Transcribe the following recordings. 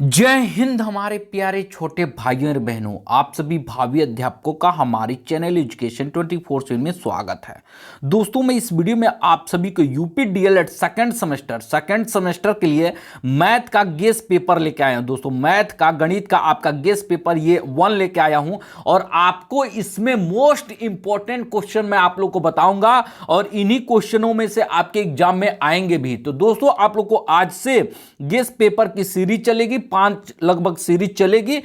जय हिंद हमारे प्यारे छोटे भाइयों और बहनों, आप सभी भावी अध्यापकों का हमारी चैनल एजुकेशन 24/7 में स्वागत है। दोस्तों, मैं इस वीडियो में आप सभी को यूपी डीएलएड सेकंड सेमेस्टर के लिए मैथ का गेस पेपर लेके आया हूं। दोस्तों, मैथ का गणित का आपका गेस पेपर ये 1 लेके आया हूं और आपको इसमें मोस्ट इंपॉर्टेंट क्वेश्चन मैं आप लोग को बताऊंगा और इन्हीं क्वेश्चनों में से आपके एग्जाम में आएंगे भी। तो दोस्तों, आप लोग को आज से गेस पेपर की सीरीज चलेगी, 5 लगभग सीरीज चलेगी,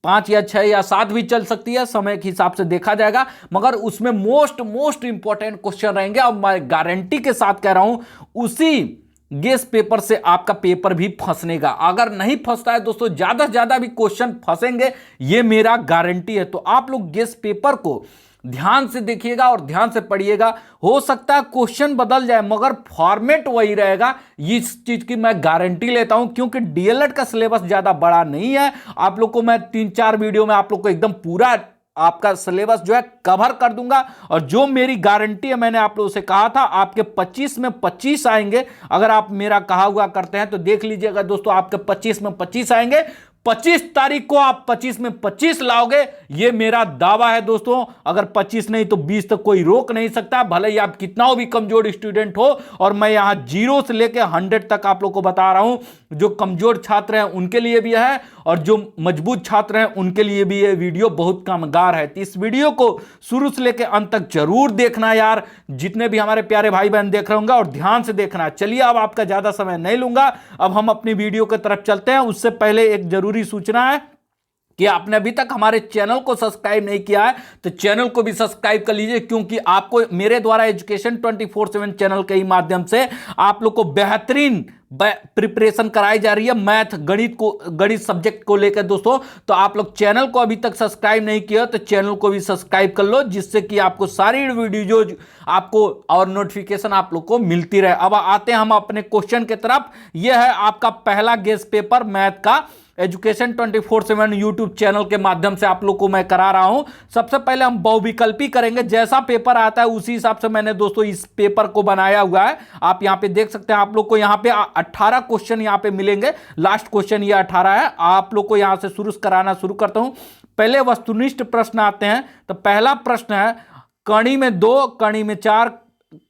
5 या 6 या 7 भी चल सकती है, समय के हिसाब से देखा जाएगा, मगर उसमें मोस्ट इंपॉर्टेंट क्वेश्चन रहेंगे और मैं गारंटी के साथ कह रहा हूं उसी गेस पेपर से आपका पेपर भी फंसने का। अगर नहीं फंसता है दोस्तों, ज्यादा से ज्यादा भी क्वेश्चन फंसेंगे, यह मेरा गारंटी है। तो आप लोग गेस पेपर को ध्यान से देखिएगा और ध्यान से पढ़िएगा। हो सकता है क्वेश्चन बदल जाए मगर फॉर्मेट वही रहेगा, इस चीज की मैं गारंटी लेता हूं, क्योंकि डीएलएड का सिलेबस ज्यादा बड़ा नहीं है। आप लोग को मैं 3-4 वीडियो में आप लोग को एकदम पूरा आपका सिलेबस जो है कवर कर दूंगा। और जो मेरी गारंटी है, मैंने आप लोगों से कहा था आपके 25 में 25 आएंगे। अगर आप मेरा कहा हुआ करते हैं तो देख लीजिएगा दोस्तों, आपके 25 में 25 आएंगे। 25 तारीख को आप 25 में 25 लाओगे, यह मेरा दावा है दोस्तों। अगर 25 नहीं तो 20 तक कोई रोक नहीं सकता, भले ही आप कितना भी कमजोर स्टूडेंट हो। और मैं यहां 0 से लेकर 100 तक आप लोग को बता रहा हूं। जो कमजोर छात्र हैं उनके लिए भी है और जो मजबूत छात्र हैं उनके लिए भी यह वीडियो बहुत कामगार है। तो इस वीडियो को शुरू से लेकर अंत तक जरूर देखना यार, जितने भी हमारे प्यारे भाई बहन देख रहे होंगे, और ध्यान से देखना। चलिए, अब आपका ज्यादा समय नहीं लूंगा, अब हम अपनी वीडियो की तरफ चलते हैं। उससे पहले एक जरूरी सूचना है कि आपने अभी तक हमारे चैनल को सब्सक्राइब नहीं किया है तो चैनल को भी सब्सक्राइब कर लीजिए, क्योंकि आपको मेरे द्वारा एजुकेशन 24/7 चैनल के ही माध्यम से आप लोग को बेहतरीन प्रिपरेशन कराई जा रही है मैथ गणित सब्जेक्ट को लेकर दोस्तों। तो आप लोग चैनल को अभी तक सब्सक्राइब नहीं किया तो चैनल को भी सब्सक्राइब कर लो, जिससे कि आपको सारी वीडियो आपको और नोटिफिकेशन आप लोग को मिलती रहे। अब आते हैं हम अपने क्वेश्चन की तरफ। यह है आपका पहला गेस पेपर मैथ का, एजुकेशन 24/7 यूट्यूब चैनल के माध्यम से आप लोग को मैं करा रहा हूं। सबसे पहले हम बहुविकल्पी करेंगे, जैसा पेपर आता है उसी हिसाब से मैंने दोस्तों इस पेपर को बनाया हुआ है। आप यहां पे देख सकते हैं, आप लोग को यहां पे 18 क्वेश्चन यहां पे मिलेंगे। लास्ट क्वेश्चन ये 18 है। आप लोग को यहां से शुरू करता हूं। पहले वस्तुनिष्ठ प्रश्न आते हैं। तो पहला प्रश्न है, कणी में 2, कणी में 4,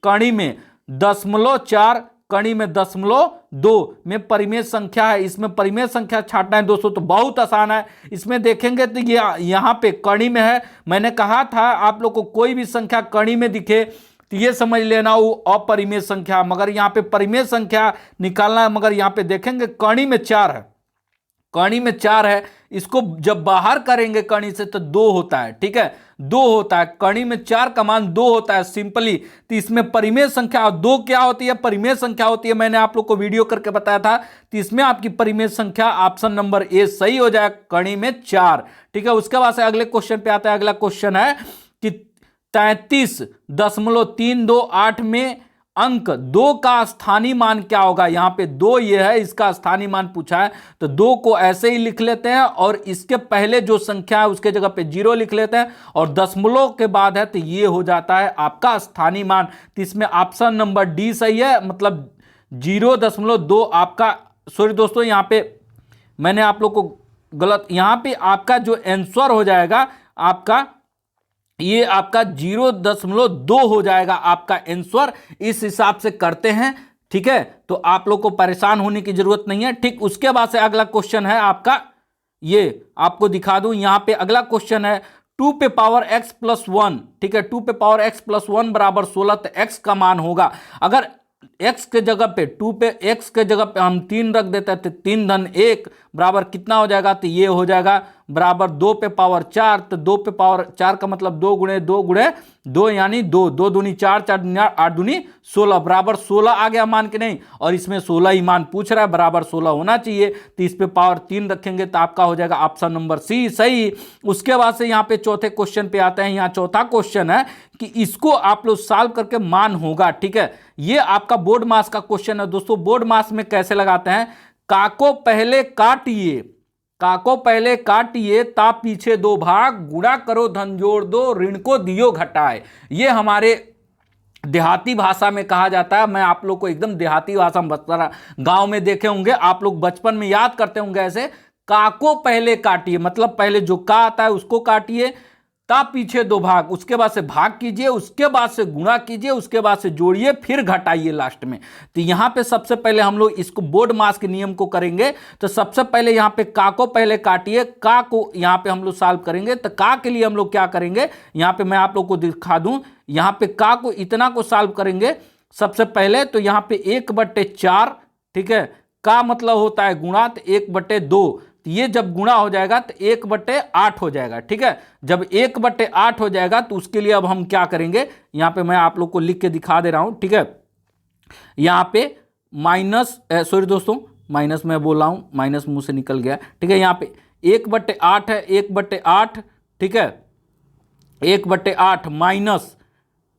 कणी में 0.4, कणी में 0.2 में परिमेय संख्या है। इसमें परिमेय संख्या छांटना है दोस्तों, तो बहुत आसान है। इसमें देखेंगे तो ये यहां पे कणी में है। मैंने कहा था आप लोग को कोई भी संख्या कणी में दिखे तो ये समझ लेना वो अपरिमेय संख्या, मगर यहां पे परिमेय संख्या निकालना है। मगर यहां पे देखेंगे कणी में 4 है, कणी में 4 है। इसको जब बाहर करेंगे कणी से तो 2 होता है, ठीक है, 2 होता है। कणी में 4 का मान 2 होता है सिंपली। तो इसमें परिमेय संख्या 2 क्या होती है? परिमेय संख्या होती है। मैंने आप लोग को वीडियो करके बताया था। तो इसमें आपकी परिमेय संख्या ऑप्शन नंबर ए सही हो जाए, कणी में 4, ठीक है। उसके बाद से अगले क्वेश्चन पे आता है। अगला क्वेश्चन है कि 33.328 में अंक 2 का स्थानीय मान क्या होगा? यहां पे 2 ये है, इसका स्थानीय मान पूछा है, तो 2 को ऐसे ही लिख लेते हैं और इसके पहले जो संख्या है उसके जगह पे 0 लिख लेते हैं और दशमलव के बाद है तो ये हो जाता है आपका स्थानीय मान। तो इसमें ऑप्शन नंबर डी सही है, मतलब 0.2 आपका। सॉरी दोस्तों, यहां पे मैंने आप लोग को गलत, यहां पे आपका जो आंसर हो जाएगा आपका, ये आपका 0.2 हो जाएगा आपका आंसर। इस हिसाब से करते हैं, ठीक है। तो आप लोग को परेशान होने की जरूरत नहीं है, ठीक। उसके बाद से अगला क्वेश्चन है आपका, ये आपको दिखा दूं। यहां पे अगला क्वेश्चन है 2 पे पावर x प्लस 1, ठीक है। 2 पे पावर x प्लस 1 बराबर 16, तो x का मान होगा, अगर x के जगह पे 2 पे x के जगह पे हम 3 रख देते हैं तो 3 धन 1 बराबर कितना हो जाएगा? तो ये हो जाएगा बराबर 2 पे पावर 4। तो 2 पे पावर 4 का मतलब 2 गुणे 2 गुणे 2 यानी 2, 2 दूनी 4, 4 दूनी 8, 8 दूनी 16, बराबर 16 आ गया मान के नहीं। और इसमें 16 ही मान पूछ रहा है, बराबर 16 होना चाहिए। तो इस पे पावर 3 रखेंगे तो आपका हो जाएगा ऑप्शन नंबर सी सही। उसके बाद से यहाँ पे चौथे क्वेश्चन पे आते हैं। यहाँ चौथा क्वेश्चन है कि इसको आप लोग सॉल्व करके मान होगा, ठीक है। ये आपका बोर्ड मास का क्वेश्चन है दोस्तों। बोर्ड मास में कैसे लगाते हैं? काको पहले काटिए, काको पहले काटिए, ता पीछे 2 भाग, गुणा करो धन जोड़ दो, ऋण को दियो घटाए। ये हमारे देहाती भाषा में कहा जाता है। मैं आप लोग को एकदम देहाती भाषा में बता रहा। गांव में देखे होंगे आप लोग, बचपन में याद करते होंगे ऐसे, का को पहले काटिए, मतलब पहले जो का आता है उसको काटिए, ता पीछे दो भाग, उसके बाद से भाग कीजिए, उसके बाद से गुणा कीजिए, उसके बाद से जोड़िए, फिर घटाइए लास्ट में। तो यहां पे सबसे पहले हम लोग इसको बोर्ड मास के नियम को करेंगे। तो सबसे पहले यहां पे का को पहले काटिए, का को यहां पे हम लोग सॉल्व करेंगे। तो का के लिए हम लोग क्या करेंगे, यहां पे मैं आप लोग को दिखा दूं, यहां पे का को इतना को सॉल्व करेंगे सबसे पहले। तो यहां पे 1/4, ठीक है, का मतलब होता है गुणा, तो 1/2, तो ये जब गुणा हो जाएगा तो 1/8 हो जाएगा, ठीक है। जब 1/8 हो जाएगा तो उसके लिए अब हम क्या करेंगे, यहां पे मैं आप लोग को लिख के दिखा दे रहा हूं, ठीक है। यहां पे माइनस, सॉरी दोस्तों, माइनस मैं बोल रहा हूं, माइनस मुंह से निकल गया, ठीक है। यहां पे 1/8 है, 1/8, ठीक है, 1/8 माइनस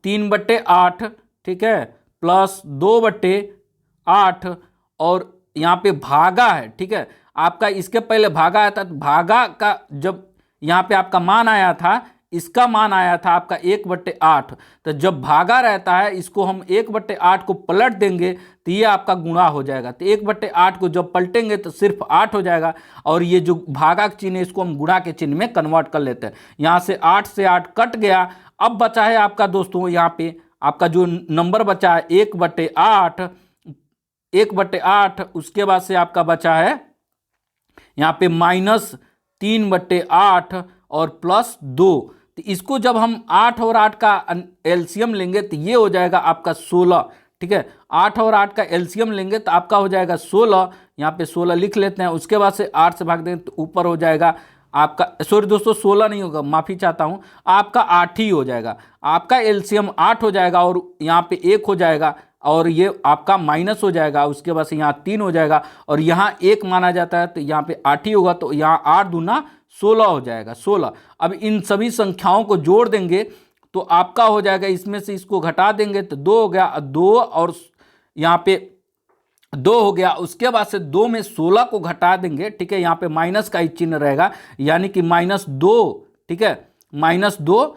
3/8, ठीक है, प्लस 2/8, और यहां पे भागा है, ठीक है। आपका इसके पहले भागा आया था, तो भागा का जब यहां पे आपका मान आया था, इसका मान आया था आपका 1/8, तो जब भागा रहता है इसको हम 1/8 को पलट देंगे तो ये आपका गुणा हो जाएगा। तो 1/8 को जब पलटेंगे तो सिर्फ 8 हो जाएगा, और ये जो भागा का चिन्ह है इसको हम गुणा के चिन्ह में कन्वर्ट कर लेते हैं। यहां से 8 से 8 कट गया। अब बचा है आपका दोस्तों, यहाँ पे आपका जो नंबर बचा है 1/8, 1/8, उसके बाद से आपका बचा है यहाँ पे -3/8 और +2। तो इसको जब हम 8 और 8 का एलसीएम लेंगे तो ये हो जाएगा आपका 16, ठीक है। 8 और 8 का एलसीएम लेंगे तो आपका हो जाएगा 16, यहाँ पे 16 लिख लेते हैं। उसके बाद से 8 से भाग देंगे तो ऊपर हो जाएगा आपका, सॉरी दोस्तों 16 नहीं होगा, माफ़ी चाहता हूँ, आपका 8 ही हो जाएगा। आपका एलसीएम 8 हो जाएगा और यहाँ पे 1 हो जाएगा, और ये आपका माइनस हो जाएगा। उसके बाद से यहाँ 3 हो जाएगा, और यहाँ 1 माना जाता है तो यहाँ पे 8 ही होगा। तो यहाँ 8 दूना 16 हो जाएगा, 16। अब इन सभी संख्याओं को जोड़ देंगे तो आपका हो जाएगा, इसमें से इसको घटा देंगे तो 2 हो गया, 2 और यहाँ पे 2 हो गया। उसके बाद से 2 में 16 को घटा देंगे, ठीक है, यहाँ पे माइनस का ही चिन्ह रहेगा, यानी कि -2, ठीक है, -2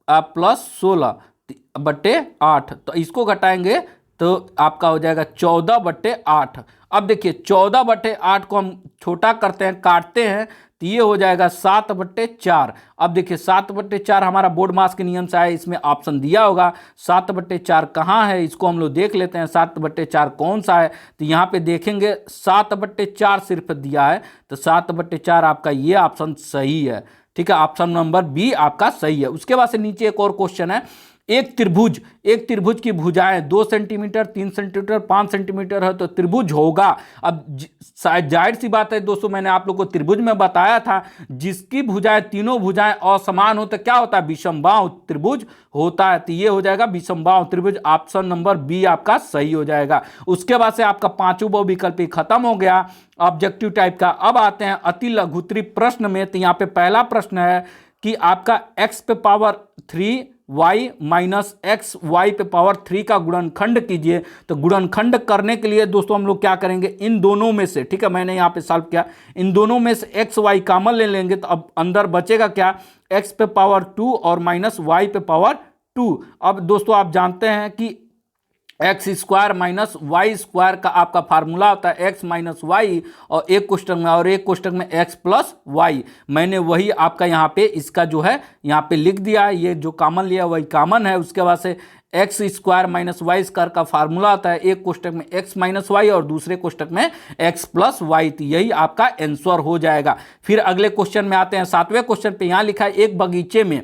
प्लस 16/8, तो इसको घटाएंगे तो आपका हो जाएगा 14/8। अब देखिए 14/8 को हम छोटा करते हैं, काटते हैं, तो ये हो जाएगा 7/4। अब देखिए 7/4 हमारा बोर्ड मास के नियम से आया, इसमें ऑप्शन दिया होगा। 7/4 कहाँ है, इसको हम लोग देख लेते हैं, 7/4 कौन सा है। तो यहाँ पे देखेंगे 7/4 सिर्फ दिया है, तो 7/4 आपका ये ऑप्शन सही है, ठीक है, ऑप्शन नंबर बी आपका सही है। उसके बाद से नीचे एक और क्वेश्चन है, एक त्रिभुज की भुजाएं 2 सेंटीमीटर, 3 सेंटीमीटर, 5 सेंटीमीटर है तो त्रिभुज होगा। अब जाहिर सी बात है दोस्तों, मैंने आप लोग को त्रिभुज में बताया था, जिसकी भुजाएं, तीनों भुजाएं असमान हो तो क्या होता है, विषमबाहु त्रिभुज होता है। तो ये हो जाएगा विषमबाहु त्रिभुज, ऑप्शन नंबर बी आपका सही हो जाएगा। उसके बाद से आपका पांचों बहुविकल्प खत्म हो गया ऑब्जेक्टिव टाइप का। अब आते हैं अति लघुत्तरी प्रश्न में। तो यहाँ पे पहला प्रश्न है कि आपका x पे power 3 y minus x y पे पावर 3 का गुणनखंड कीजिए। तो गुणनखंड करने के लिए दोस्तों हम लोग क्या करेंगे, इन दोनों में से, ठीक है, मैंने यहाँ पे सॉल्व किया, इन दोनों में से एक्स वाई कॉमन ले लेंगे। तो अब अंदर बचेगा क्या, x पे पावर 2 और माइनस y पे पावर 2। अब दोस्तों आप जानते हैं कि x square minus y square का आपका फार्मूला होता है एक्स माइनस वाई, और एक क्वेश्चन में, और एक क्वेश्चन में एक्स प्लस वाई। मैंने वही आपका यहाँ पे इसका जो है यहाँ पे लिख दिया है, ये जो कॉमन लिया वही कॉमन है। उसके बाद से x square minus y square का फार्मूला आता है, एक क्वेश्चन में एक्स माइनस वाई और दूसरे क्वेश्चन में एक्स प्लस वाई। तो यही आपका आंसर हो जाएगा। फिर अगले क्वेश्चन में आते हैं, 7वें क्वेश्चन पे यहाँ लिखा है, एक बगीचे में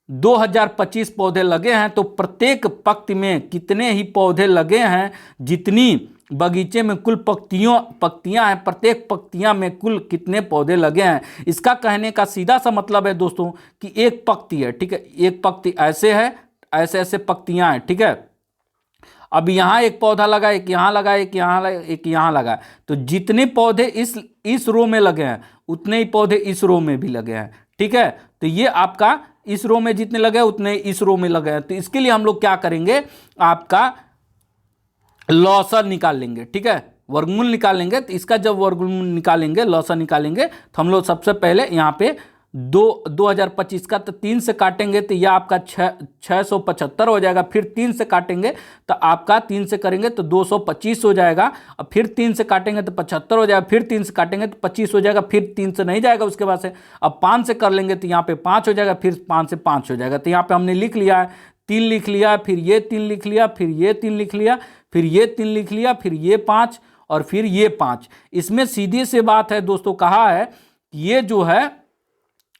2025 पौधे लगे हैं तो प्रत्येक पंक्ति में कितने ही पौधे लगे हैं, जितनी बगीचे में कुल पंक्तियां हैं, प्रत्येक पंक्तियां में कुल कितने पौधे लगे हैं। इसका कहने का सीधा सा मतलब है दोस्तों कि एक पंक्ति है, ठीक है, एक पंक्ति ऐसे है, ऐसे ऐसे पंक्तियां हैं, ठीक है। अब यहाँ एक पौधा लगा, एक यहाँ लगा, एक यहाँ लगा, एक यहाँ लगा, तो जितने पौधे इस रो में लगे हैं उतने ही पौधे इस रो में भी लगे हैं, ठीक है। तो ये आपका इस रो में जितने लगे उतने इस रो में लगे हैं। तो इसके लिए हम लोग क्या करेंगे, आपका लॉसर निकाल लेंगे, ठीक है, वर्गमूल निकाल लेंगे। तो इसका जब वर्गमूल निकालेंगे, लॉसर निकालेंगे, तो हम लोग सबसे पहले यहाँ पे 2025 का, तो 3 से काटेंगे तो यह आपका 675 हो जाएगा। फिर 3 से काटेंगे तो आपका 3 से करेंगे तो 225 हो जाएगा। अब फिर 3 से काटेंगे तो 75 हो जाएगा। फिर 3 से काटेंगे तो 25 हो जाएगा। फिर 3 से नहीं जाएगा उसके बाद से, अब 5 से कर लेंगे तो यहाँ पे 5 हो जाएगा। फिर 5 से 5 हो जाएगा। तो यहाँ पे हमने लिख लिया है, 3 लिख लिया, फिर ये 3 लिख लिया, फिर ये 3 लिख लिया, फिर ये 3 लिख लिया, फिर ये 5 और फिर ये 5। इसमें सीधी सी बात है दोस्तों, कहा है ये जो है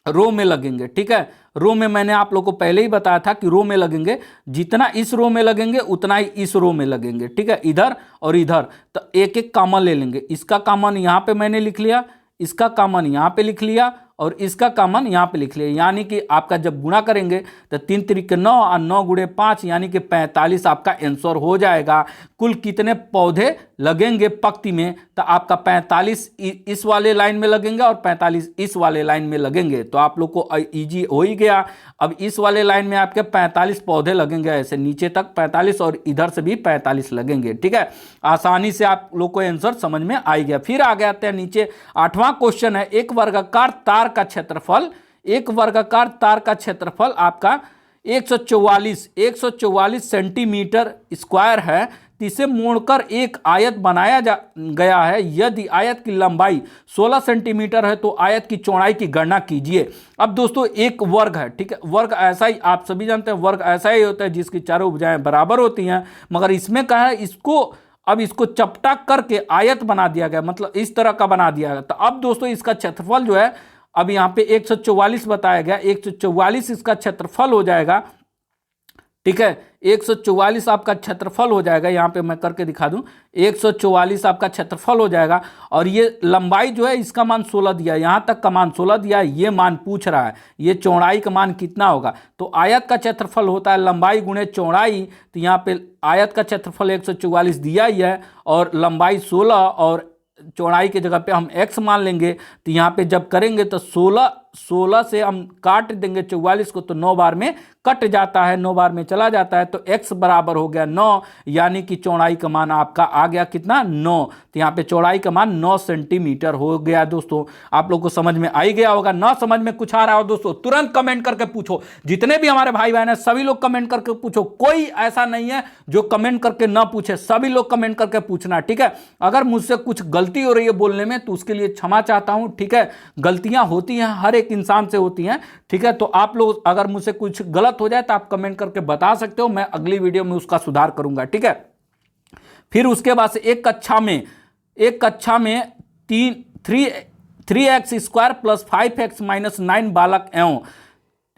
रो में लगेंगे। ठीक है, रो में मैंने आप लोगों को पहले ही बताया था कि रो में लगेंगे, जितना इस रो में लगेंगे उतना ही इस रो में लगेंगे। ठीक है, इधर और इधर, तो एक एक कॉमन ले लेंगे। इसका कॉमन यहाँ पे मैंने लिख लिया, इसका कॉमन यहाँ पे लिख लिया और इसका कॉमन यहाँ पे लिख लिया। यानी कि आपका जब गुणा करेंगे तो 3 तिरिके 9 और 9 गुणे 5 यानी कि 45 आपका आंसर हो जाएगा। कुल कितने पौधे लगेंगे पंक्ति में, तो आपका 45 इस वाले लाइन में लगेंगे और 45 इस वाले लाइन में लगेंगे। तो आप लोग को इजी हो ही गया। अब इस वाले लाइन में आपके 45 पौधे लगेंगे, ऐसे नीचे तक 45 और इधर से भी 45 लगेंगे। ठीक है, आसानी से आप लोग को आंसर समझ में आ गया। फिर आगे आते हैं नीचे, 8वां क्वेश्चन है, एक वर्गाकार तार का क्षेत्रफल, एक वर्गाकार तार का क्षेत्रफल आपका 144 सेंटीमीटर स्क्वायर है। इसे मोड़कर एक आयत बनाया गया है। यदि आयत की लंबाई 16 सेंटीमीटर है तो आयत की चौड़ाई की गणना कीजिए। अब दोस्तों एक वर्ग है, ठीक है, वर्ग ऐसा ही आप सभी जानते हैं, वर्ग ऐसा ही होता है जिसकी चारों भुजाएं बराबर होती हैं। मगर इसमें क्या है, अब इसको चपटा करके आयत बना दिया गया, मतलब इस तरह का बना दिया गया। तो अब दोस्तों इसका क्षेत्रफल जो है, अब यहाँ पे 144 बताया गया, 144 इसका क्षेत्रफल हो जाएगा। ठीक है, 144 आपका क्षेत्रफल हो जाएगा। यहाँ पे मैं करके दिखा दूं, 144 आपका क्षेत्रफल हो जाएगा। और ये लंबाई जो है इसका मान 16 दिया, यहाँ तक का मान 16 दिया है। ये मान पूछ रहा है ये चौड़ाई का मान कितना होगा। तो आयत का क्षेत्रफल होता है लंबाई गुणे चौड़ाई। तो यहाँ पे आयत का क्षेत्रफल 144 दिया ही है और लंबाई 16 और चौड़ाई की जगह पे हम x मान लेंगे। तो यहाँ पे जब करेंगे तो 16 से हम काट देंगे 44 को, तो 9 बार में कट जाता है, 9 बार में चला जाता है। तो x बराबर हो गया 9, यानी कि चौड़ाई का मान आपका आ गया कितना, 9। तो यहाँ पे चौड़ाई का मान 9 सेंटीमीटर हो गया। दोस्तों आप लोग को समझ में आ ही गया होगा। ना समझ में कुछ आ रहा हो दोस्तों तुरंत कमेंट करके पूछो। जितने भी हमारे भाई बहन हैं सभी लोग कमेंट करके पूछो, कोई ऐसा नहीं है जो कमेंट करके ना पूछे, सभी लोग कमेंट करके पूछना। ठीक है, अगर मुझसे कुछ गलती हो रही है बोलने में तो उसके लिए क्षमा चाहता हूं। ठीक है, गलतियां होती हैं, हर एक इंसान से होती हैं। ठीक है, तो आप लोग अगर मुझसे कुछ गलत हो जाए तो आप कमेंट करके बता सकते हो, मैं अगली वीडियो में उसका सुधार करूंगा। ठीक है, फिर उसके बाद से एक कक्षा में 3x square plus 5x minus 9 बालक एवं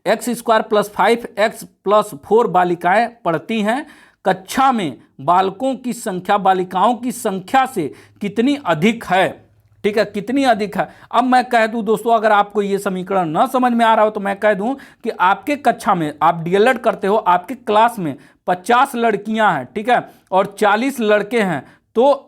x square plus 5x plus 4 बालिकाएं पढ़ती हैं। कक्षा में बालकों की संख्या बालिकाओं की संख्या से कितनी अधिक है। ठीक है, कितनी अधिक है। अब मैं कह दूं दोस्तों, अगर आपको ये समीकरण ना समझ में आ रहा हो तो मैं कह दूं कि आपके कक्षा में, आप डीएलएड करते हो, आपके क्लास में 50 लड़कियां हैं, ठीक है, और 40 लड़के हैं, तो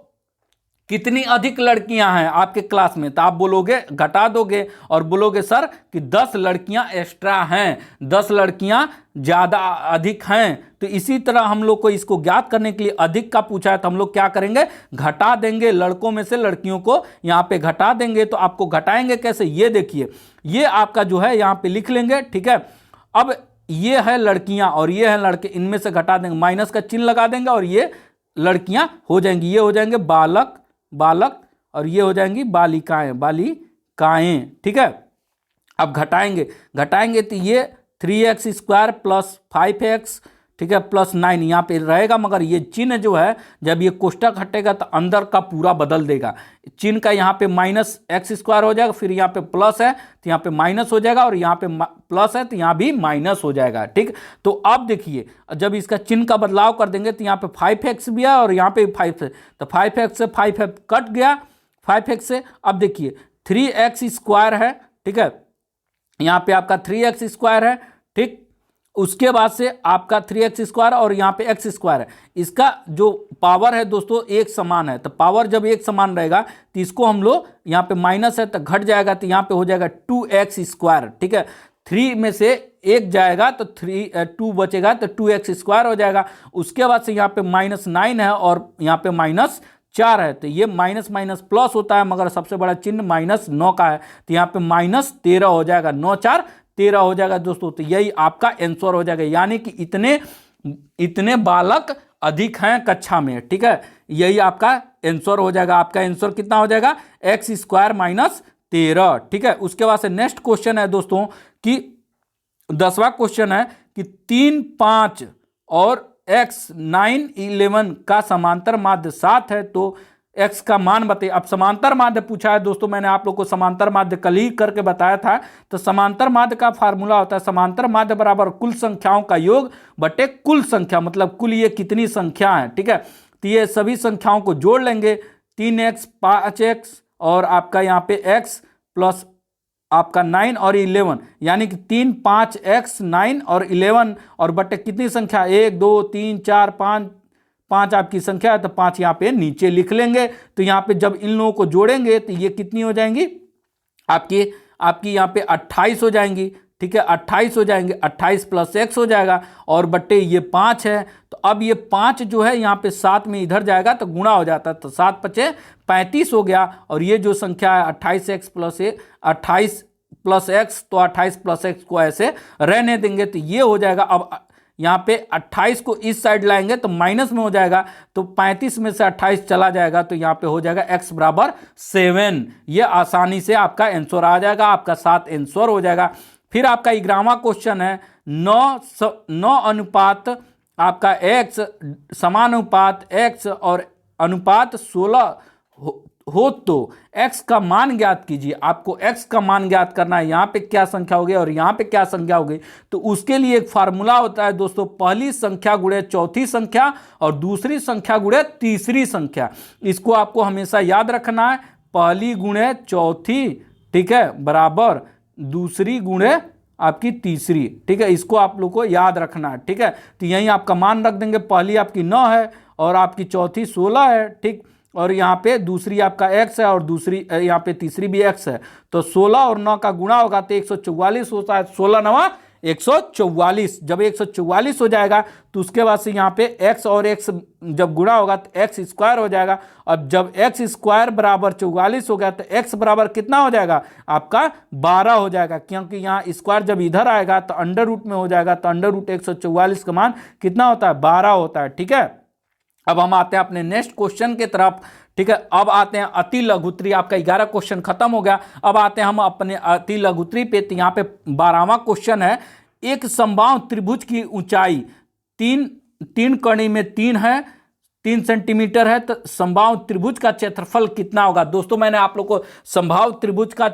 कितनी अधिक लड़कियां हैं आपके क्लास में। तो आप बोलोगे, घटा दोगे और बोलोगे सर कि 10 लड़कियां एक्स्ट्रा हैं, 10 लड़कियां ज़्यादा अधिक हैं। तो इसी तरह हम लोग को इसको ज्ञात करने के लिए अधिक का पूछा है तो हम लोग क्या करेंगे, घटा देंगे, लड़कों में से लड़कियों को यहाँ पे घटा देंगे। तो आपको घटाएंगे कैसे, ये देखिए, ये आपका जो है यहाँ पे लिख लेंगे। ठीक है, अब ये है लड़कियां और ये है लड़के, इनमें से घटा देंगे, माइनस का चिन्ह लगा देंगे और ये लड़कियां हो जाएंगी, ये हो जाएंगे बालक और ये हो जाएंगी बालिकाएं। ठीक है, अब घटाएंगे तो ये 3x स्क्वायर प्लस 5x, ठीक है, प्लस 9 यहाँ पे रहेगा। मगर ये चिन्ह जो है जब ये कोष्टक हटेगा तो अंदर का पूरा बदल देगा। चिन्ह का यहाँ पे माइनस x स्क्वायर हो जाएगा, फिर यहाँ पे प्लस है तो यहाँ पे माइनस हो जाएगा, और यहाँ पे प्लस है तो यहाँ भी माइनस हो जाएगा। ठीक, तो अब देखिए जब इसका चिन्ह का बदलाव कर देंगे तो यहाँ पे 5x भी है और यहाँ पे 5 है, तो 5x से 5 कट गया 5x से। अब देखिए 3x स्क्वायर है, ठीक है, यहाँ पे आपका 3x स्क्वायर है। ठीक, उसके बाद से आपका 3x स्क्वायर और यहाँ पे x स्क्वायर है। इसका जो पावर है दोस्तों एक समान है, तो पावर जब एक समान रहेगा तो इसको हम लोग यहाँ पे माइनस है तो घट जाएगा, तो यहाँ पे हो जाएगा 2x स्क्वायर। ठीक है, 3 में से 1 जाएगा तो 2 बचेगा तो 2x स्क्वायर हो जाएगा। उसके बाद से यहाँ पे -9 है और यहाँ पे 4 है, तो ये माइनस माइनस प्लस होता है, मगर सबसे बड़ा चिन्ह -9 का है, तो यहाँ पे -13 हो जाएगा, 9 4 13 हो जाएगा दोस्तों। तो यही आपका आंसर हो जाएगा, यानी कि इतने बालक अधिक हैं कक्षा में, ठीक है, यही आपका आंसर हो जाएगा। आपका आंसर कितना हो जाएगा, x² - 13, ठीक है। उसके बाद से नेक्स्ट क्वेश्चन है दोस्तों कि 10वां क्वेश्चन है कि 3 5 और x 9 11 का समांतर माध्य 7 है, तो x का मान बताइए। अब समांतर माध्य पूछा है दोस्तों, मैंने आप लोग को समांतर माध्य कल ही करके बताया था। तो समांतर माध्य का फार्मूला होता है समांतर माध्य बराबर कुल संख्याओं का योग बटे कुल संख्या, मतलब कुल ये कितनी संख्या है, ठीक है। तो ये सभी संख्याओं को जोड़ लेंगे, 3x 5x और आपका यहाँ पे x प्लस आपका 9 और 11, यानी कि 3 5x 9 और 11 और बटे कितनी संख्या, 1 2 3 4 5 आपकी संख्या है, तो 5 यहाँ पे नीचे लिख लेंगे। तो यहाँ पे जब इन लोगों को जोड़ेंगे तो ये कितनी हो जाएंगी, आपकी यहाँ पे 28 हो जाएंगी, ठीक है, 28 हो जाएंगे, 28 + x हो जाएगा और बट्टे ये 5 है। तो अब ये 5 जो है यहाँ पे 7 में इधर जाएगा तो गुणा हो जाता है, तो 7 × 5 = 35 हो गया। और ये जो संख्या है 28x + x, तो 28 + x को ऐसे रहने देंगे, तो ये हो जाएगा। अब यहाँ पे 28 को इस साइड लाएंगे तो माइनस में हो जाएगा, तो 35 में से 28 चला जाएगा, तो यहाँ पे हो जाएगा x = 7। ये आसानी से आपका आंसर आ जाएगा, आपका 7 आंसर हो जाएगा। फिर आपका 11वां क्वेश्चन है 9 अनुपात आपका x समानुपात x और अनुपात 16 हो तो x का मान ज्ञात कीजिए। आपको x का मान ज्ञात करना है, यहाँ पे क्या संख्या होगी और यहाँ पे क्या संख्या होगी। तो उसके लिए एक फार्मूला होता है दोस्तों, पहली संख्या गुणे चौथी संख्या और दूसरी संख्या गुणे तीसरी संख्या। इसको आपको हमेशा याद रखना है, पहली गुणे चौथी, ठीक है, बराबर दूसरी गुणे आपकी तीसरी, ठीक है, इसको आप लोग को याद रखना है, ठीक है। तो यहीं आपका मान रख देंगे, पहली आपकी 9 है और आपकी चौथी 16 है, ठीक, और यहाँ पे दूसरी आपका x है और दूसरी यहाँ पे तीसरी भी x है। तो 16 और 9 का गुणा होगा तो 144 होता है, 16 9 144। जब 144 हो जाएगा तो उसके बाद से यहाँ पे x और x जब गुणा होगा तो x² हो जाएगा। अब जब x² = 44 हो गया तो x बराबर कितना हो जाएगा, आपका 12 हो जाएगा, क्योंकि यहाँ स्क्वायर जब इधर आएगा तो अंडर रूट में हो जाएगा, तो अंडर रूट 144 का मान कितना होता है, 12 होता है, ठीक है। अब हम आते हैं अपने नेक्स्ट क्वेश्चन के तरफ, ठीक है। अब आते हैं अति लघुत्री, आपका 11 क्वेश्चन खत्म हो गया। अब आते हैं हम अपने अति लघुत्री पे, तो यहाँ पे 12वां क्वेश्चन है, एक समबाहु त्रिभुज की ऊंचाई 3 कड़ी में 3 है, 3 सेंटीमीटर है, तो समबाहु त्रिभुज का क्षेत्रफल कितना होगा। दोस्तों मैंने आप लोग को समबाहु त्रिभुज का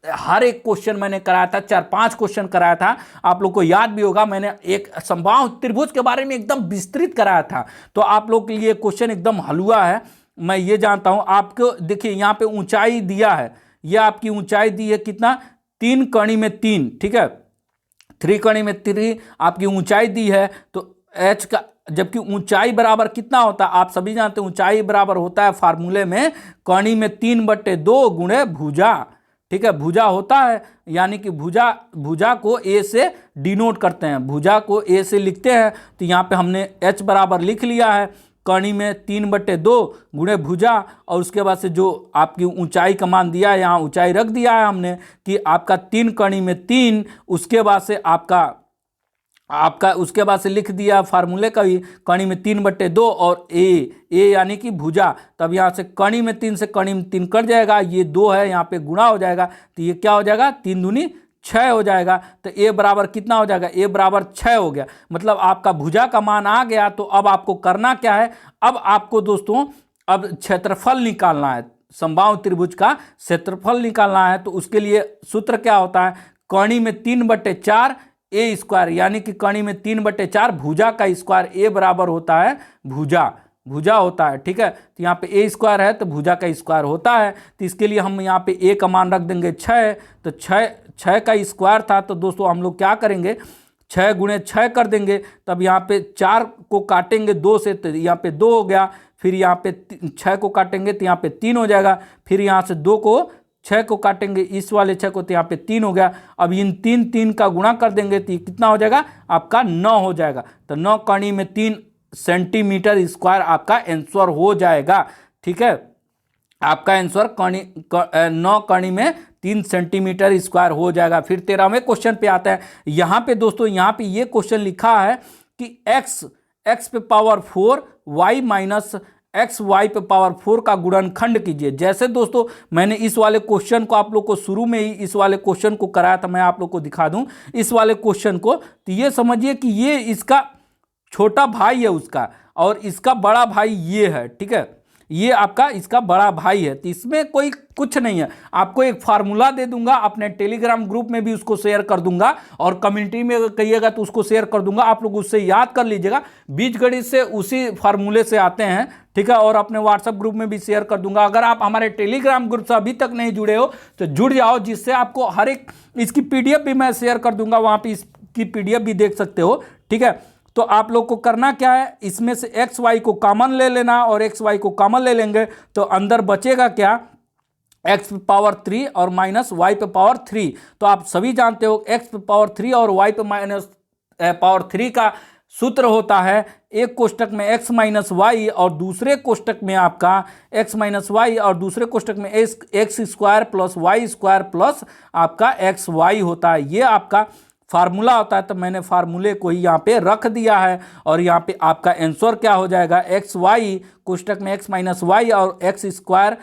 हर एक क्वेश्चन मैंने कराया था, 4-5 क्वेश्चन कराया था, आप लोग को याद भी होगा। मैंने एक समबाहु त्रिभुज के बारे में एकदम विस्तृत कराया था, तो आप लोग के लिए क्वेश्चन एकदम हलवा है, मैं ये जानता हूं। आपको देखिए यहाँ पे ऊंचाई दिया है, ये आपकी ऊंचाई दी है कितना, 3 कड़ी में 3, ठीक है, 3 कड़ी में 3 आपकी ऊंचाई दी है। तो h का, जबकि ऊंचाई बराबर कितना होता है, आप सभी जानते हैं ऊंचाई बराबर होता है फार्मूले में कड़ी में 3/2 गुणे भुजा, ठीक है, भुजा होता है, यानी कि भुजा को a से डिनोट करते हैं, भुजा को a से लिखते हैं। तो यहाँ पे हमने h बराबर लिख लिया है, कड़ी में 3/2 गुणे भुजा, और उसके बाद से जो आपकी ऊंचाई का मान दिया है, यहाँ ऊंचाई रख दिया है हमने कि आपका 3 कड़ी में 3, उसके बाद से आपका उसके बाद से लिख दिया फार्मूले का भी कड़ी में 3/2 और ए यानी कि भुजा। तब यहाँ से कड़ी में 3 से कड़ी में 3 कट जाएगा, ये 2 है, यहाँ पे गुणा हो जाएगा, तो ये क्या हो जाएगा, 3 दूनी 6 हो जाएगा। तो ए बराबर कितना हो जाएगा, ए बराबर 6 हो गया, मतलब आपका भुजा का मान आ गया। तो अब आपको करना क्या है, अब आपको दोस्तों अब क्षेत्रफल निकालना है, समबाहु त्रिभुज का क्षेत्रफल निकालना है। तो उसके लिए सूत्र क्या होता है, कड़ी में 3/4 a², यानी कि कड़ी में 3/4 भुजा का स्क्वायर, ए बराबर होता है भुजा होता है, ठीक है। तो यहाँ पे a² है तो भुजा का स्क्वायर होता है। तो इसके लिए हम यहाँ पे a का मान रख देंगे 6, तो 6 का स्क्वायर था, तो दोस्तों हम लोग क्या करेंगे, 6 × 6 कर देंगे। तब यहाँ पे 4 को काटेंगे 2 से, तो यहाँ पे 2 हो गया, फिर यहाँ पे 6 को काटेंगे तो यहाँ पे 3 हो जाएगा, फिर यहाँ से 2 को 6 को काटेंगे, इस वाले 6 को, तो यहाँ पे 3 हो गया। अब इन 3 का गुणा कर देंगे तो कितना हो जाएगा, आपका 9 हो जाएगा। तो 9 कड़ी में 3 सेंटीमीटर स्क्वायर आपका आंसर हो जाएगा। ठीक है। आपका आंसर 9 कणी में 3 सेंटीमीटर स्क्वायर हो जाएगा। फिर 13वें क्वेश्चन पे आता है। यहाँ पे दोस्तों, यहाँ पे ये क्वेश्चन लिखा है कि x पे power 4 y minus x y पे पावर 4 का गुणनखंड कीजिए। जैसे दोस्तों मैंने इस वाले क्वेश्चन को आप लोग को शुरू में ही इस वाले क्वेश्चन को कराया था, मैं आप लोग को दिखा दूं इस वाले क्वेश्चन को, तो ये समझिए कि ये इसका छोटा भाई है उसका, और इसका बड़ा भाई ये है, ठीक है, ये आपका इसका बड़ा भाई है। तो इसमें कोई कुछ नहीं है। आपको एक फार्मूला दे दूंगा, अपने टेलीग्राम ग्रुप में भी उसको शेयर कर दूंगा, और कम्युनिटी में अगर कहिएगा तो उसको शेयर कर दूंगा। आप लोग उससे याद कर लीजिएगा, बीजगणित से उसी फार्मूले से आते हैं, ठीक है। और अपने व्हाट्सएप ग्रुप में भी शेयर कर दूंगा। अगर आप हमारे टेलीग्राम ग्रुप से अभी तक नहीं जुड़े हो तो जुड़ जाओ, जिससे आपको हर एक इसकी पीडीएफ भी मैं शेयर कर दूंगा, वहां पर इसकी पीडीएफ भी देख सकते हो, ठीक है। तो आप लोग को करना क्या है, इसमें से एक्स वाई को कॉमन ले लेना, और एक्स वाई को कॉमन ले लेंगे तो अंदर बचेगा क्या, x पे पावर 3 और माइनस y पे पावर 3। तो आप सभी जानते हो x पे पावर 3 और y पे माइनस पावर 3 का सूत्र होता है, एक कोष्टक में x माइनस वाई और दूसरे कोष्टक में आपका x माइनस वाई और दूसरे कोष्टक में x square plus y square plus आपका एक्स वाई होता है। ये आपका फार्मूला होता है। तो मैंने फार्मूले को ही यहाँ पे रख दिया है, और यहाँ पे आपका आंसर क्या हो जाएगा, एक्स वाई कोष्टक में एक्स माइनस वाई और x square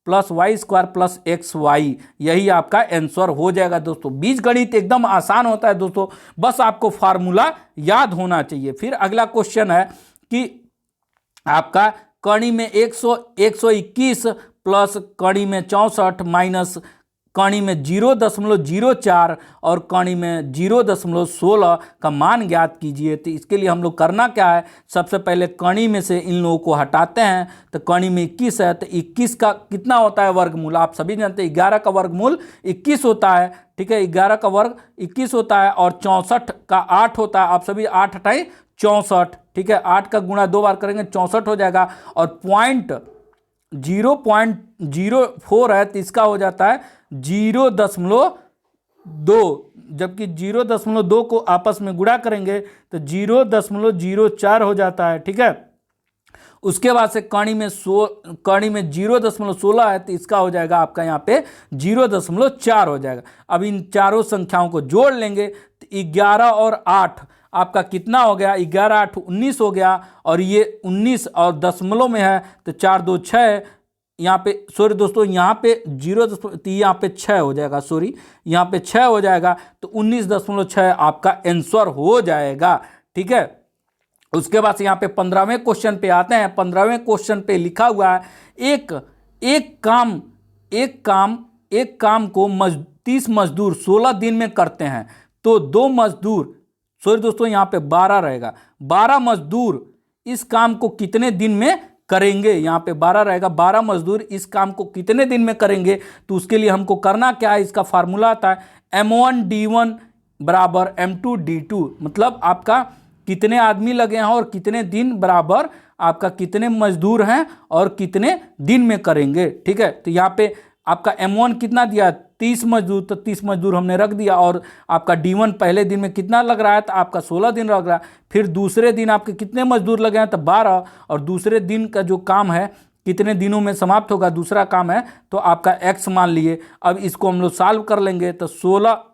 plus y square plus x y, यही आपका आंसर हो जाएगा। दोस्तों बीजगणित एकदम आसान होता है दोस्तों, बस आपको फार्मूला याद होना चाहिए। फिर अगला क्वेश्चन है कि आपका कणी में 121 प्लस कणी में 64 माइनस कणी में 0.04 और कणी में 0.16 का मान ज्ञात कीजिए। तो इसके लिए हम लोग करना क्या है, सबसे पहले कणी में से इन लोगों को हटाते हैं। तो कणी में 21 है, तो 21 का कितना होता है वर्गमूल, आप सभी जानते हैं 11 का वर्गमूल 21 होता है, ठीक है। 11 का वर्ग 21 होता है, और 64 का 8 होता है। आप सभी 8 हटाएं 64, ठीक है। 8 का गुणा 2 बार करेंगे 64 हो जाएगा, और 0.04 है तो इसका हो जाता है 0.2, जबकि 0.2 को आपस में गुणा करेंगे तो 0.04 हो जाता है, ठीक है। उसके बाद से कणी में 0.16 है तो इसका हो जाएगा आपका यहाँ पे 0.4 हो जाएगा। अब इन चारों संख्याओं को जोड़ लेंगे तो 11 और 8 आपका कितना हो गया, 11 8 19 हो गया, और ये 19 और दशमलव में है तो 4 2 6, यहाँ पे सॉरी दोस्तों, यहाँ पे 0 यहाँ पे 6 हो जाएगा, सॉरी यहाँ पे 6 हो जाएगा, तो 19.6 आपका आंसर हो जाएगा, ठीक है। उसके बाद से यहाँ पे 15वें क्वेश्चन पे आते हैं। 15वें क्वेश्चन पे लिखा हुआ है एक काम को 30 मजदूर 16 दिन में करते हैं, तो 2 मजदूर, सॉरी दोस्तों यहाँ पे 12 रहेगा, 12 मजदूर इस काम को कितने दिन में करेंगे, यहाँ पे 12 रहेगा, 12 मजदूर इस काम को कितने दिन में करेंगे। तो उसके लिए हमको करना क्या है, इसका फार्मूला आता है M1D1 बराबर M2D2, मतलब आपका कितने आदमी लगे हैं और कितने दिन बराबर आपका कितने मजदूर हैं और कितने दिन में करेंगे, ठीक है। तो यहाँ पे आपका M1 कितना दिया, 30 मजदूर, तो 30 मजदूर हमने रख दिया, और आपका D1 पहले दिन में कितना लग रहा है, तो आपका 16 दिन लग रहा है। फिर दूसरे दिन आपके कितने मजदूर लगे हैं, तो 12, और दूसरे दिन का जो काम है कितने दिनों में समाप्त होगा, दूसरा काम है, तो आपका x मान लिए। अब इसको हम लोग सॉल्व कर लेंगे, तो 16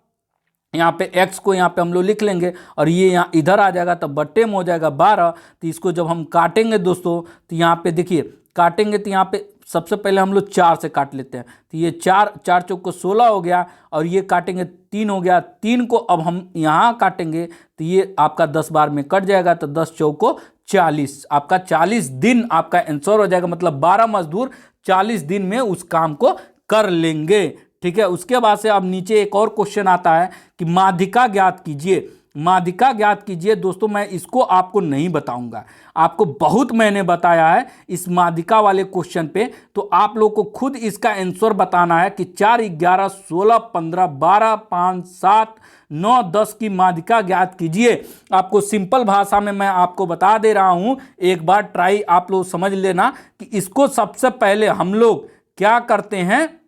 यहाँ पे x को यहाँ पे हम लोग लिख लेंगे, और ये यहाँ इधर आ जाएगा तो बट्टे में हो जाएगा 12। तो इसको जब हम काटेंगे दोस्तों, तो यहाँ पे देखिए काटेंगे, तो यहाँ पे सबसे पहले हम लोग 4 से काट लेते हैं। तो ये 4 चौक को 16 हो गया, और ये काटेंगे 3 हो गया, 3 को अब हम यहाँ काटेंगे तो ये आपका 10 बार में कट जाएगा, तो 10 चौक को 40, आपका 40 दिन आपका आंसर हो जाएगा। मतलब 12 मजदूर 40 दिन में उस काम को कर लेंगे, ठीक है। उसके बाद से अब नीचे एक और क्वेश्चन आता है कि माध्यिका ज्ञात कीजिए। माध्यिका ज्ञात कीजिए दोस्तों, मैं इसको आपको नहीं बताऊंगा, आपको बहुत मैंने बताया है इस माध्यिका वाले क्वेश्चन पे, तो आप लोग को खुद इसका आंसर बताना है कि 4 11 16 15 12 5 7 9 10 की माध्यिका ज्ञात कीजिए। आपको सिंपल भाषा में मैं आपको बता दे रहा हूं, एक बार ट्राई आप लोग समझ लेना कि इसको सबसे पहले हम लोग क्या करते हैं,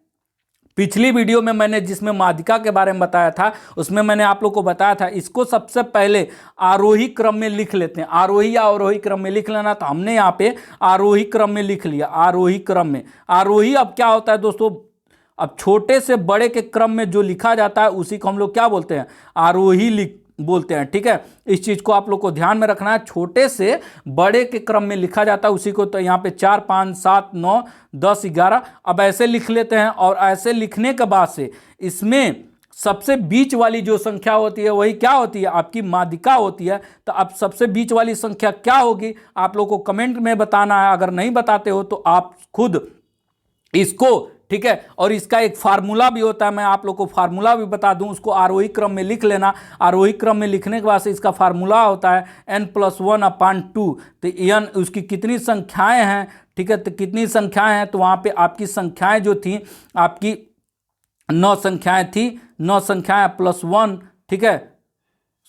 पिछली वीडियो में मैंने जिसमें माध्यिका के बारे में बताया था उसमें मैंने आप लोग को बताया था इसको सबसे पहले आरोही क्रम में लिख लेते हैं, आरोही या अवरोही क्रम में लिख लेना। तो हमने यहाँ पे आरोही क्रम में लिख लिया, आरोही क्रम में। आरोही अब क्या होता है दोस्तों, अब छोटे से बड़े के क्रम में जो लिखा जाता है उसी को हम लोग क्या बोलते हैं, आरोही लिख बोलते हैं। ठीक है, इस चीज को आप लोग को ध्यान में रखना है, छोटे से बड़े के क्रम में लिखा जाता है उसी को। तो यहाँ पे 4 5 7 9 10 11 अब ऐसे लिख लेते हैं। और ऐसे लिखने के बाद से इसमें सबसे बीच वाली जो संख्या होती है वही क्या होती है, आपकी माध्यिका होती है। तो अब सबसे बीच वाली संख्या क्या होगी आप लोग को कमेंट में बताना है। अगर नहीं बताते हो तो आप खुद इसको, ठीक है, और इसका एक फार्मूला भी होता है, मैं आप लोग को फार्मूला भी बता दूं, उसको आरोही क्रम में लिख लेना। आरोही क्रम में लिखने के बाद से इसका फार्मूला होता है n+1/2। तो n उसकी कितनी संख्याएं हैं, ठीक है, तो कितनी संख्याएं हैं, तो वहां पे आपकी संख्याएं जो थी आपकी 9 संख्याएं थी, 9 संख्याएं +1। ठीक है,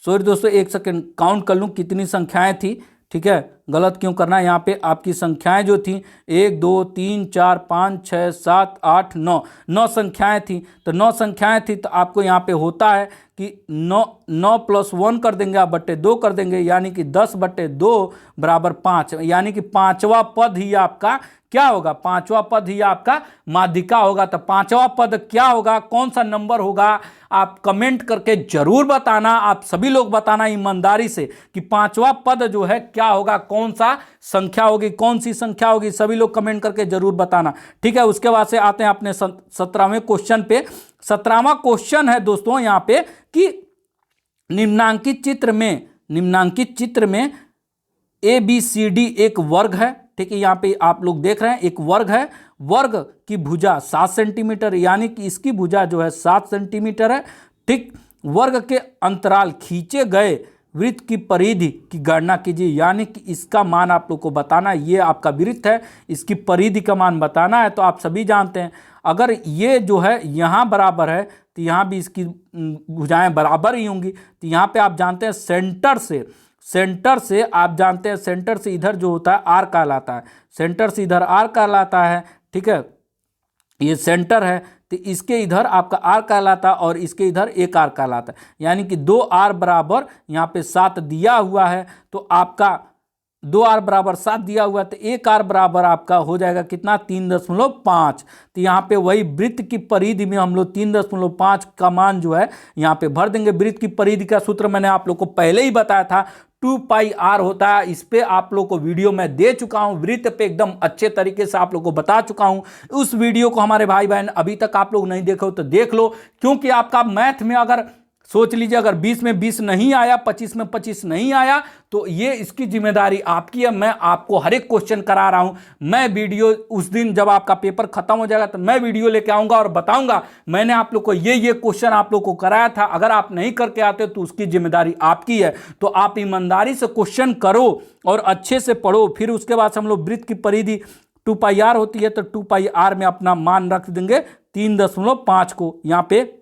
सॉरी दोस्तों, एक सेकंड काउंट कर लूं कितनी संख्याएं थी। ठीक है, गलत क्यों करना है, यहाँ पे आपकी संख्याएं जो थी 1 2 3 4 5 6 7 8 9, 9 संख्याएं थी। तो 9 संख्याएं थी तो आपको यहाँ पे होता है कि 9 + 1 कर देंगे आप बट्टे 2 कर देंगे, यानी कि 10/2 = 5, यानी कि पांचवा पद ही आपका क्या होगा, पांचवा पद ही आपका माध्यिका होगा। तो पांचवा पद क्या होगा, कौन सा नंबर होगा, आप कमेंट करके जरूर बताना। आप सभी लोग बताना ईमानदारी से कि पांचवा पद जो है क्या होगा, कौन सा संख्या होगी, कौन सी संख्या होगी, सभी लोग कमेंट करके जरूर बताना। ठीक है, उसके बाद से आते हैं अपने 17वें क्वेश्चन पे। 17वां क्वेश्चन है दोस्तों यहाँ पे कि निम्नांकित चित्र में ABCD एक वर्ग है। ठीक है, यहाँ पे आप लोग देख रहे हैं एक वर्ग है, वर्ग की भुजा 7 सेंटीमीटर, यानी कि इसकी भुजा जो है 7 सेंटीमीटर है। ठीक, वर्ग के अंतराल खींचे गए वृत्त की परिधि की गणना कीजिए, यानी कि इसका मान आप लोग को बताना है। ये आपका वृत्त है, इसकी परिधि का मान बताना है। तो आप सभी जानते हैं अगर ये जो है यहाँ बराबर है तो यहाँ भी इसकी भुजाएं बराबर ही होंगी। तो यहाँ पे आप जानते हैं सेंटर से आप जानते हैं सेंटर से इधर जो होता है आर कहलाता है, सेंटर से इधर आर कहलाता है। ठीक है, ये सेंटर है तो इसके इधर आपका आर कहलाता है और इसके इधर एक आर कहलाता है, यानी कि 2r बराबर यहाँ पे 7 दिया हुआ है। तो आपका 2r बराबर 7 दिया हुआ है तो 1r बराबर आपका हो जाएगा कितना, 3.5। तो यहाँ पे वही वृत्त की परिधि में हम लोग 3.5 का मान जो है यहाँ पे भर देंगे। वृत्त की परिधि का सूत्र मैंने आप लोग को पहले ही बताया था, 2πr होता है। इस पे आप लोग को वीडियो मैं दे चुका हूं, वृत्त पे एकदम अच्छे तरीके से आप लोग को बता चुका हूं। उस वीडियो को हमारे भाई बहन अभी तक आप लोग नहीं देखे हो तो देख लो, क्योंकि आपका मैथ में अगर सोच लीजिए अगर 20 में 20 नहीं आया, 25 में 25 नहीं आया, तो ये इसकी जिम्मेदारी आपकी है। मैं आपको हर एक क्वेश्चन करा रहा हूं। मैं वीडियो उस दिन जब आपका पेपर खत्म हो जाएगा तो मैं वीडियो लेके आऊंगा और बताऊंगा मैंने आप लोग को ये क्वेश्चन आप लोग को कराया था। अगर आप नहीं करके आते तो उसकी जिम्मेदारी आपकी है। तो आप ईमानदारी से क्वेश्चन करो और अच्छे से पढ़ो। फिर उसके बाद हम लोग वृत्त की परिधि 2πr होती है तो 2πr में अपना मान रख देंगे 3.5 को यहाँ पे।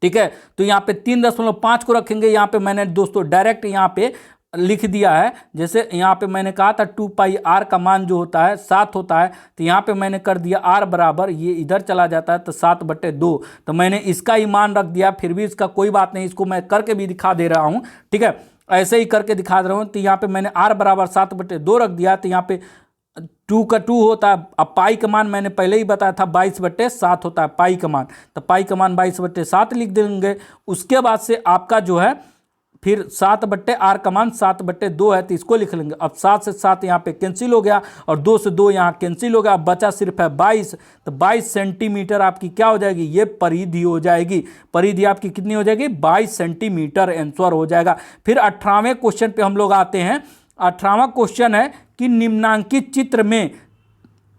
ठीक है, तो यहाँ पे 3.5 को रखेंगे। यहाँ पे मैंने दोस्तों डायरेक्ट यहाँ पे लिख दिया है, जैसे यहाँ पे मैंने कहा था 2πr का मान जो होता है 7 होता है, तो यहाँ पे मैंने कर दिया r बराबर, ये इधर चला जाता है तो 7/2। तो मैंने इसका ही मान रख दिया। फिर भी इसका कोई बात नहीं, इसको मैं करके भी दिखा दे रहा हूँ। ठीक है, ऐसे ही करके दिखा दे रहा हूँ। तो यहाँ पे मैंने r बराबर 7/2 रख दिया। तो यहाँ पे 2 का 2 होता है। अब पाई का मान मैंने पहले ही बताया था 22/7 होता है पाई का मान, तो पाई का मान 22/7 लिख देंगे। उसके बाद से आपका जो है फिर 7/r का मान 7/2 है तो इसको लिख लेंगे। अब 7 से 7 यहाँ पे कैंसिल हो गया और 2 से 2 यहाँ कैंसिल हो गया, अब बचा सिर्फ है 22। तो 22 सेंटीमीटर आपकी क्या हो जाएगी, ये परिधि हो जाएगी। परिधि आपकी कितनी हो जाएगी, 22 सेंटीमीटर आंसर हो जाएगा। फिर 18वें क्वेश्चन पे हम लोग आते हैं। 18वां क्वेश्चन है कि निम्नांकित चित्र में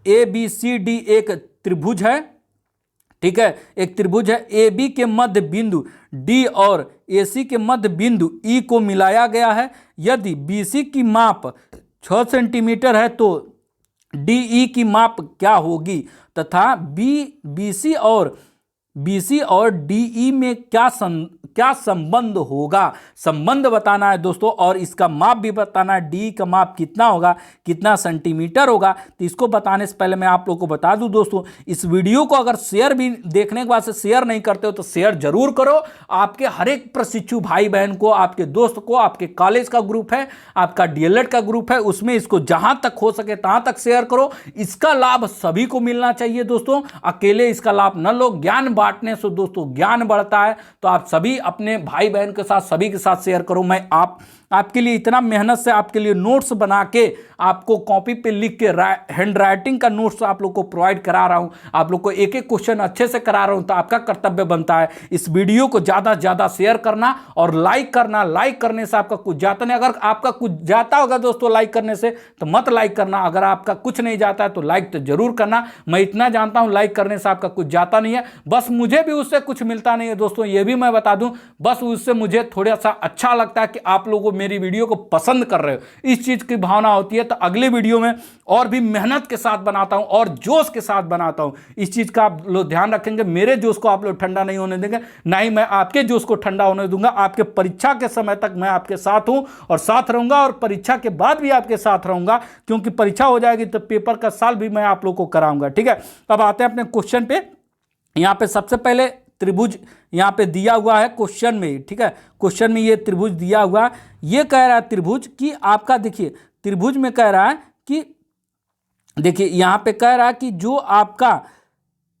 ABCD एक त्रिभुज है। ठीक है, एक त्रिभुज है। AB के मध्य बिंदु D और AC के मध्य बिंदु E को मिलाया गया है। यदि BC की माप 6 सेंटीमीटर है तो DE की माप क्या होगी, तथा BC और DE में क्या संबंध होगा, संबंध बताना है दोस्तों, और इसका माप भी बताना है, डी का माप कितना होगा, कितना सेंटीमीटर होगा। तो इसको बताने से पहले मैं आप लोगों को बता दूं दोस्तों, इस वीडियो को अगर शेयर भी देखने के बाद से शेयर नहीं करते हो तो शेयर जरूर करो। आपके हर एक प्रशिक्षु भाई बहन को, आपके दोस्त को, आपके कॉलेज का ग्रुप है, आपका डीएलएड का ग्रुप है, उसमें इसको जहां तक हो सके तहां तक शेयर करो। इसका लाभ सभी को मिलना चाहिए दोस्तों, अकेले इसका लाभ न लो। ज्ञान बांटने से दोस्तों ज्ञान बढ़ता है, तो आप सभी अपने भाई बहन के साथ, सभी के साथ शेयर करो। मैं आपके लिए इतना मेहनत से आपके लिए नोट्स बना के, आपको कॉपी पे लिख के हैंड राइटिंग का नोट्स आप लोग को प्रोवाइड करा रहा हूं, आप लोग को एक एक क्वेश्चन अच्छे से करा रहा हूं। तो आपका कर्तव्य बनता है इस वीडियो को ज्यादा से ज्यादा शेयर करना और लाइक करना। लाइक करने से आपका कुछ जाता नहीं, अगर आपका कुछ जाता होगा दोस्तों लाइक करने से तो मत लाइक करना, अगर आपका कुछ नहीं जाता है तो लाइक तो जरूर करना। मैं इतना जानता हूं लाइक करने से आपका कुछ जाता नहीं है, बस मुझे भी उससे कुछ मिलता नहीं है दोस्तों, ये भी मैं बता दूं। बस उससे मुझे थोड़ा सा अच्छा लगता है कि आप लोगों को मेरी वीडियो को पसंद कर रहे हो, इस चीज की भावना होती है। तो अगले वीडियो में और भी मेहनत के साथ बनाता हूं और जोश के साथ बनाता हूं, इस चीज का आप लोग ध्यान रखेंगे। मेरे जोश को आप लोग ठंडा नहीं होने देंगे, ना ही मैं आपके जोश को ठंडा होने दूंगा। आपके परीक्षा के समय तक मैं आपके साथ हूं और साथ रहूंगा, और परीक्षा के बाद भी आपके साथ रहूंगा, क्योंकि परीक्षा हो जाएगी तो पेपर का साल भी मैं आप लोग को कराऊंगा। ठीक है, अब आते हैं अपने क्वेश्चन पे। यहां पे सबसे पहले त्रिभुज यहां पे दिया हुआ है क्वेश्चन में, ठीक है, क्वेश्चन में ये त्रिभुज दिया हुआ है। ये कह रहा है त्रिभुज कि आपका, देखिए त्रिभुज में कह रहा है कि, देखिए यहां पे कह रहा है कि जो आपका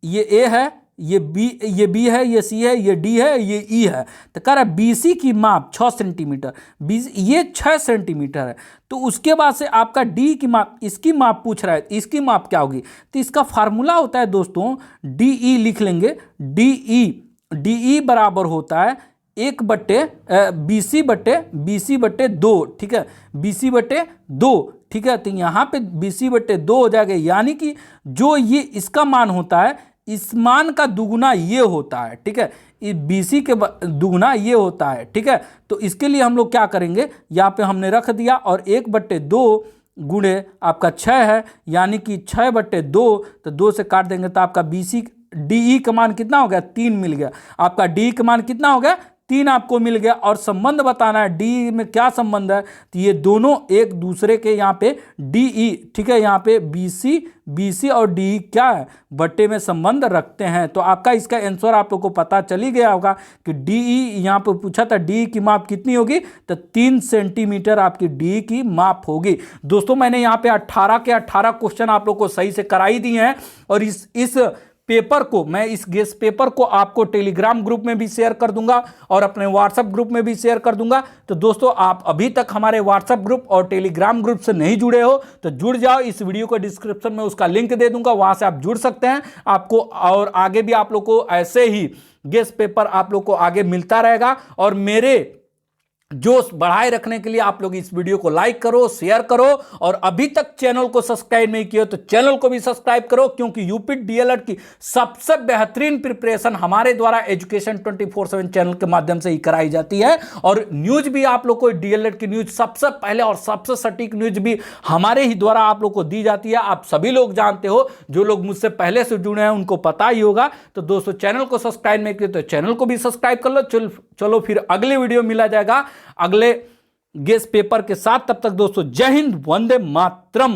ये ए है, ये बी है, ये सी है, ये डी है, ये ई है। तो कह रहा है बीसी की माप 6 सेंटीमीटर, ये 6 सेंटीमीटर है। तो उसके बाद से आपका डी की माप, इसकी माप पूछ रहा है, इसकी माप क्या होगी? तो इसका फार्मूला होता है दोस्तों, डी ई लिख लेंगे, डी ई बराबर होता है 1/, BC बटे 2, ठीक है, BC बटे 2, ठीक है। तो यहाँ पे BC बटे 2 हो जाएगा, यानी कि जो ये इसका मान होता है, इस मान का दुगुना ये होता है, ठीक है, इस BC के दुगुना ये होता है, ठीक है। तो इसके लिए हम लोग क्या करेंगे, यहाँ पे हमने रख दिया, और 1/2 गुणे आपका 6 है, यानी कि 6/2, तो 2 से काट देंगे तो आपका BC DE का मान कितना हो गया, 3 मिल गया। आपका DE का मान कितना हो गया, 3 आपको मिल गया। और संबंध बताना है, डी में क्या संबंध है, तो ये दोनों एक दूसरे के, यहाँ पे DE, ठीक है, यहाँ पे BC और DE क्या है, बट्टे में संबंध रखते हैं। तो आपका इसका आंसर आप लोग को पता चल ही गया होगा कि DE, यहाँ पे पूछा था DE की माप कितनी होगी, तो 3 सेंटीमीटर आपकी DE की माप होगी। दोस्तों मैंने यहाँ पे 18 के 18 क्वेश्चन आप लोग को सही से कराई दिए हैं, और इस पेपर को मैं, इस गेस पेपर को आपको टेलीग्राम ग्रुप में भी शेयर कर दूंगा और अपने व्हाट्सएप ग्रुप में भी शेयर कर दूंगा। तो दोस्तों आप अभी तक हमारे व्हाट्सएप ग्रुप और टेलीग्राम ग्रुप से नहीं जुड़े हो तो जुड़ जाओ, इस वीडियो को डिस्क्रिप्शन में उसका लिंक दे दूंगा, वहां से आप जुड़ सकते हैं। आपको और आगे भी आप लोग को ऐसे ही गेस पेपर आप लोग को आगे मिलता रहेगा। और मेरे जोश बढ़ाए रखने के लिए आप लोग इस वीडियो को लाइक करो, शेयर करो, और अभी तक चैनल को सब्सक्राइब नहीं किया तो चैनल को भी सब्सक्राइब करो, क्योंकि यूपी डीएलएड की सबसे बेहतरीन प्रिपरेशन हमारे द्वारा एजुकेशन 24/7 चैनल के माध्यम से ही कराई जाती है। और न्यूज भी आप लोग को, डीएलएड की न्यूज सबसे पहले और सबसे सटीक न्यूज भी हमारे ही द्वारा आप लोग को दी जाती है। आप सभी लोग जानते हो, जो लोग मुझसे पहले से जुड़े हैं उनको पता ही होगा। तो दोस्तों चैनल को सब्सक्राइब नहीं किया तो चैनल को भी सब्सक्राइब कर लो। चलो फिर अगले वीडियो मिला जाएगा अगले गेस पेपर के साथ। तब तक दोस्तों जय हिंद, वंदे मातरम।